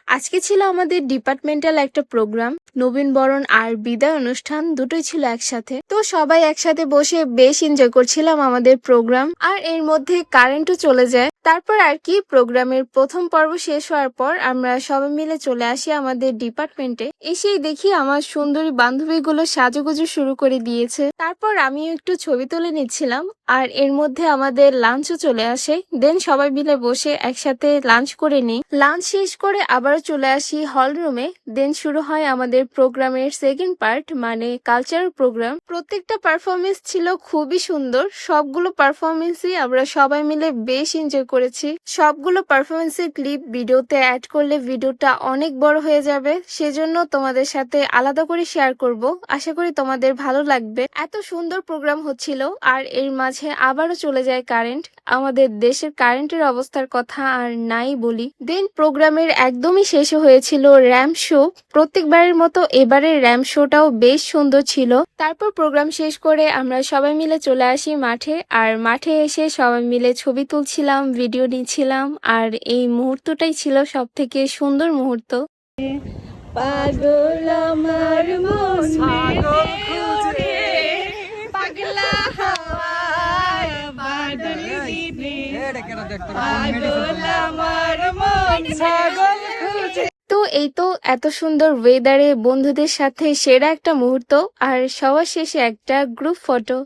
আজকে ছিল আমাদের ডিপার্টমেন্টাল একটা প্রোগ্রাম, নবীন বরণ আর বিদায় অনুষ্ঠান দুটোই ছিল একসাথে। তো সবাই একসাথে বসে বেশ এনজয় করছিলাম আমাদের প্রোগ্রাম, আর এর মধ্যে কারেন্টও চলে যায়। তারপর আর কি, প্রোগ্রামের প্রথম পর্ব শেষ হওয়ার পর আমরা সবাই মিলে চলে আসি আমাদের ডিপার্টমেন্টে। এসেই দেখি আমার সুন্দরী বান্ধবীগুলো সাজুগুজু শুরু করে দিয়েছে। তারপর আমিও একটু ছবি তুলে নিচ্ছিলাম, আর এর মধ্যে আমাদের লাঞ্চও চলে আসে। দেন সবাই মিলে বসে একসাথে লাঞ্চ করে নিই। লাঞ্চ শেষ করে আবারও চলে আসি হল রুমে। দেন শুরু হয় আমাদের প্রোগ্রামের সেকেন্ড পার্ট, মানে কালচারাল প্রোগ্রাম। প্রত্যেকটা পারফরমেন্স ছিল খুবই সুন্দর। সবগুলো পারফরমেন্সই আমরা সবাই মিলে বেশ এনজয় করেছি। সবগুলো পারফরমেন্সের ক্লিপ ভিডিওতে অ্যাড করলে ভিডিওটা অনেক বড় হয়ে যাবে, সেজন্য তোমাদের সাথে আলাদা করে শেয়ার করব। আশা করি তোমাদের ভালো লাগবে। এত সুন্দর প্রোগ্রাম হচ্ছিল, আর এর মাঝে আবারও চলে যায় কারেন্ট। আমাদের দেশের কারেন্টের অবস্থার কথা আর নাই বলি। দেন প্রোগ্রামের একদমই শেষ হয়েছিল র্যাম্প শো। প্রত্যেকবারের মতো এবারের র্যাম্প শোটাও বেশ সুন্দর ছিল। তারপর প্রোগ্রাম শেষ করে আমরা সবাই মিলে চলে আসি মাঠে, আর মাঠে এসে সবাই মিলে ছবি তুলছিলাম, ভিডিও নিচ্ছিলাম, আর এই মুহূর্তটাই ছিল সব থেকে সুন্দর মুহূর্ত। পাগল আমার মন মেতে পাগলা হাওয়ায় বাদল দিনে পাগল আমার মন ছাগল খুঁজে। তো এই তো এত সুন্দর ওয়েদারে বন্ধুদের সাথে সেরা একটা মুহূর্ত, আর সবার শেষে একটা গ্রুপ ফটো।